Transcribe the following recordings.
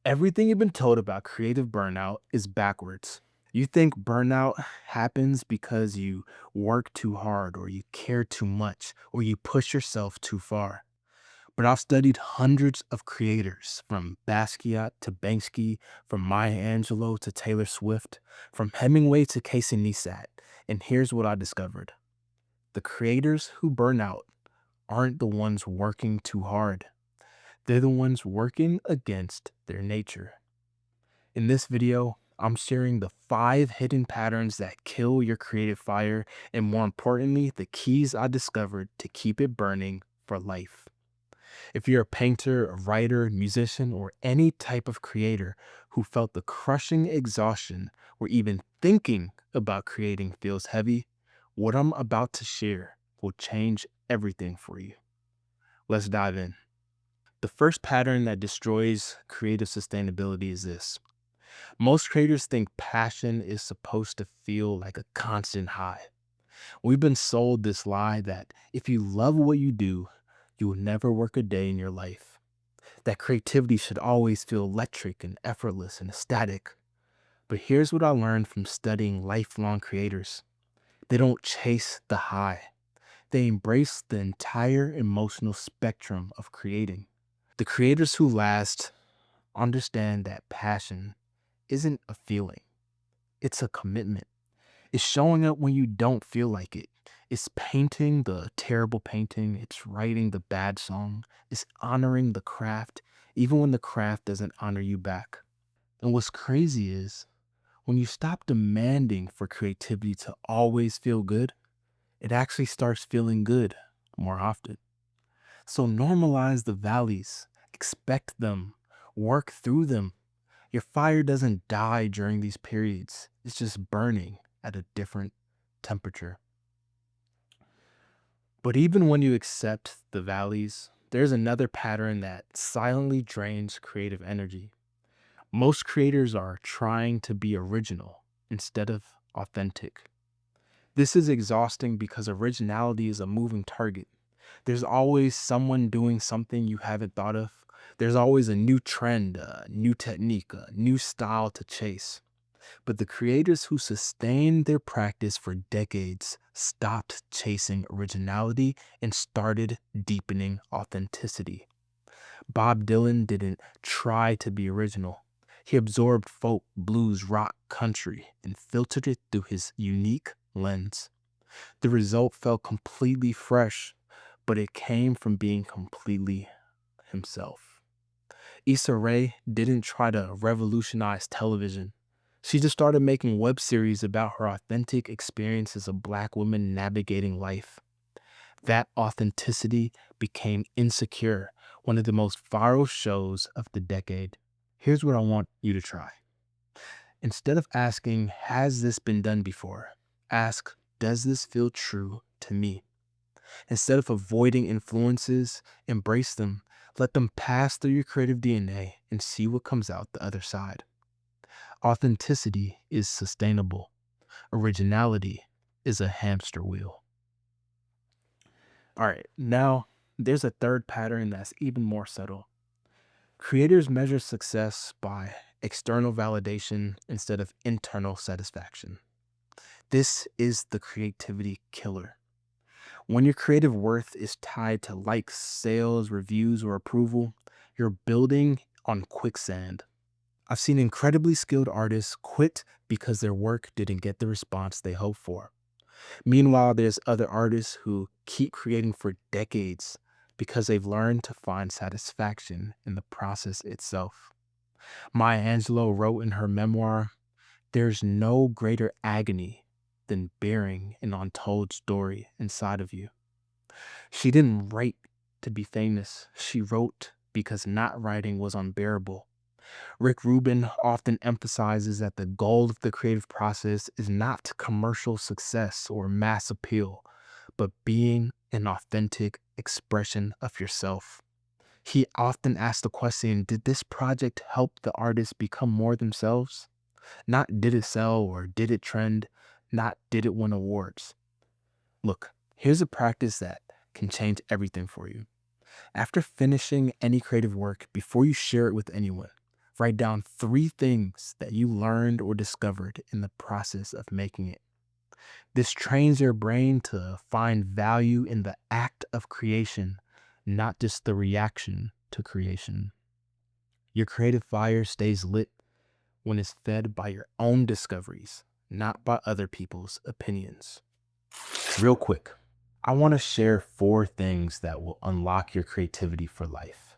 Everything you've been told about creative burnout is backwards. You think burnout happens because you work too hard, or you care too much, or you push yourself too far. But I've studied hundreds of creators, from Basquiat to Banksy, from Maya Angelou to Taylor Swift, from Hemingway to Casey Neistat. And here's what I discovered. The creators who burn out aren't the ones working too hard. They're the ones working against their nature. In this video, I'm sharing the 5 hidden patterns that kill your creative fire, and more importantly, the keys I discovered to keep it burning for life. If you're a painter, a writer, musician, or any type of creator who felt the crushing exhaustion or even thinking about creating feels heavy, what I'm about to share will change everything for you. Let's dive in. The first pattern that destroys creative sustainability is this. Most creators think passion is supposed to feel like a constant high. We've been sold this lie that if you love what you do, you will never work a day in your life. That creativity should always feel electric and effortless and ecstatic. But here's what I learned from studying lifelong creators. They don't chase the high. They embrace the entire emotional spectrum of creating. The creators who last understand that passion isn't a feeling. It's a commitment. It's showing up when you don't feel like it. It's painting the terrible painting. It's writing the bad song. It's honoring the craft, even when the craft doesn't honor you back. And what's crazy is when you stop demanding for creativity to always feel good, it actually starts feeling good more often. So normalize the valleys, expect them, work through them. Your fire doesn't die during these periods. It's just burning at a different temperature. But even when you accept the valleys, there's another pattern that silently drains creative energy. Most creators are trying to be original instead of authentic. This is exhausting because originality is a moving target. There's always someone doing something you haven't thought of. There's always a new trend, a new technique, a new style to chase. But the creators who sustained their practice for decades stopped chasing originality and started deepening authenticity. Bob Dylan didn't try to be original. He absorbed folk, blues, rock, country, and filtered it through his unique lens. The result felt completely fresh, but it came from being completely himself. Issa Rae didn't try to revolutionize television. She just started making web series about her authentic experience as a Black woman navigating life. That authenticity became Insecure, one of the most viral shows of the decade. Here's what I want you to try. Instead of asking, has this been done before? Ask, does this feel true to me? Instead of avoiding influences, embrace them. Let them pass through your creative DNA and see what comes out the other side. Authenticity is sustainable. Originality is a hamster wheel. All right, now there's a third pattern that's even more subtle. Creators measure success by external validation instead of internal satisfaction. This is the creativity killer. When your creative worth is tied to likes, sales, reviews, or approval, you're building on quicksand. I've seen incredibly skilled artists quit because their work didn't get the response they hoped for. Meanwhile, there's other artists who keep creating for decades because they've learned to find satisfaction in the process itself. Maya Angelou wrote in her memoir, "There's no greater agony than bearing an untold story inside of you." She didn't write to be famous. She wrote because not writing was unbearable. Rick Rubin often emphasizes that the goal of the creative process is not commercial success or mass appeal, but being an authentic expression of yourself. He often asks the question, did this project help the artist become more themselves? Not did it sell or did it trend, not did it win awards. Look, here's a practice that can change everything for you. After finishing any creative work, before you share it with anyone, Write down 3 things that you learned or discovered in the process of making it. This trains your brain to find value in the act of creation, not just the reaction to creation. Your creative fire stays lit when it's fed by your own discoveries, not by other people's opinions. Real quick, I want to share 4 things that will unlock your creativity for life.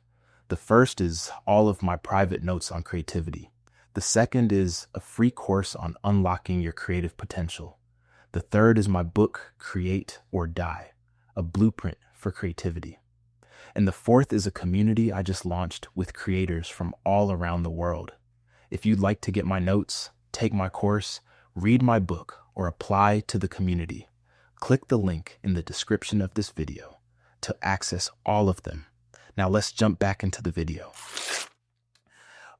The first is all of my private notes on creativity. The second is a free course on unlocking your creative potential. The third is my book, Create or Die, a blueprint for creativity. And the fourth is a community I just launched with creators from all around the world. If you'd like to get my notes, take my course, read my book, or apply to the community, click the link in the description of this video to access all of them. Now let's jump back into the video.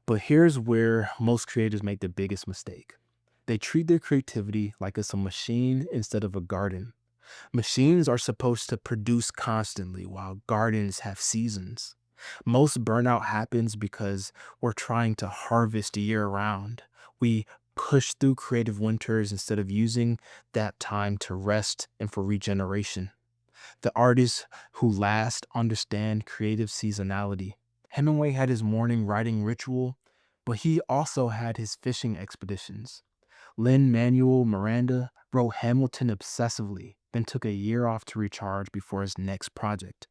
But here's where most creators make the biggest mistake. They treat their creativity like it's a machine instead of a garden. Machines are supposed to produce constantly while gardens have seasons. Most burnout happens because we're trying to harvest year round. We push through creative winters instead of using that time to rest and for regeneration. The artists who last understand creative seasonality. Hemingway had his morning writing ritual, but he also had his fishing expeditions. Lin-Manuel Miranda wrote Hamilton obsessively, then took a year off to recharge before his next project.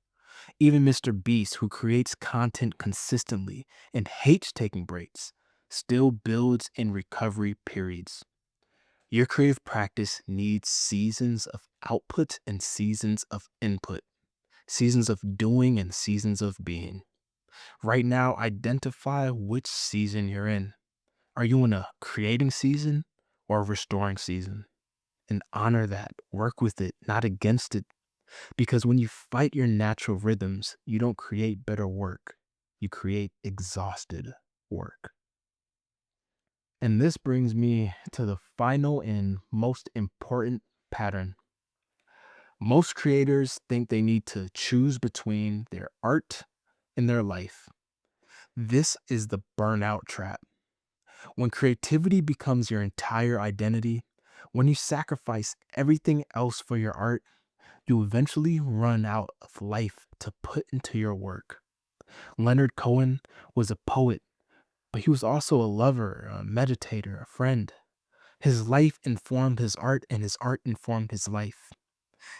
Even Mr. Beast, who creates content consistently and hates taking breaks, still builds in recovery periods. Your creative practice needs seasons of output and seasons of input, seasons of doing and seasons of being. Right now, identify which season you're in. Are you in a creating season or a restoring season? And honor that. Work with it, not against it. Because when you fight your natural rhythms, you don't create better work. You create exhausted work. And this brings me to the final and most important pattern. Most creators think they need to choose between their art and their life. This is the burnout trap. When creativity becomes your entire identity, when you sacrifice everything else for your art, you eventually run out of life to put into your work. Leonard Cohen was a poet, but he was also a lover, a meditator, a friend. His life informed his art, and his art informed his life.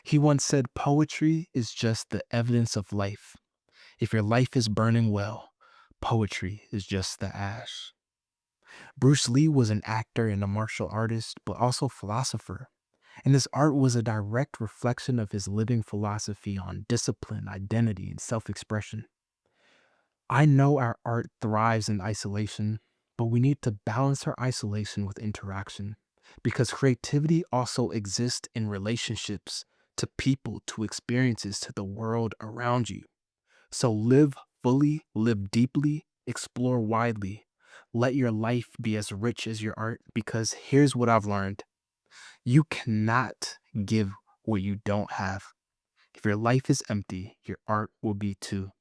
He once said, "Poetry is just the evidence of life. If your life is burning well, poetry is just the ash." Bruce Lee was an actor and a martial artist, but also philosopher. And his art was a direct reflection of his living philosophy on discipline, identity, and self-expression. I know our art thrives in isolation, but we need to balance our isolation with interaction, because creativity also exists in relationships, to people, to experiences, to the world around you. So live fully, live deeply, explore widely. Let your life be as rich as your art, because here's what I've learned. You cannot give what you don't have. If your life is empty, your art will be too.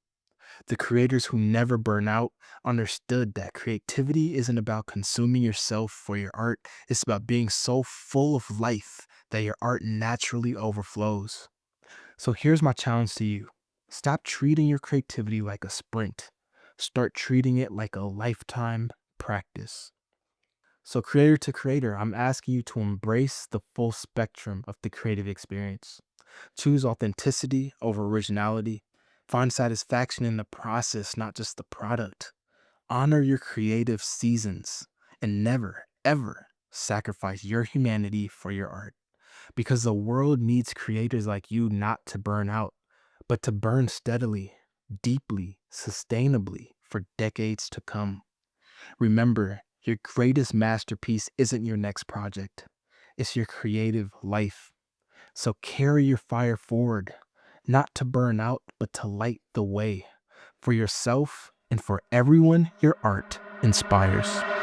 The creators who never burn out understood that creativity isn't about consuming yourself for your art. It's about being so full of life that your art naturally overflows. So here's my challenge to you. Stop treating your creativity like a sprint. Start treating it like a lifetime practice. So creator to creator, I'm asking you to embrace the full spectrum of the creative experience. Choose authenticity over originality. Find satisfaction in the process, not just the product. Honor your creative seasons and never, ever sacrifice your humanity for your art. Because the world needs creators like you not to burn out, but to burn steadily, deeply, sustainably for decades to come. Remember, your greatest masterpiece isn't your next project. It's your creative life. So carry your fire forward, not to burn out, but to light the way for yourself and for everyone your art inspires.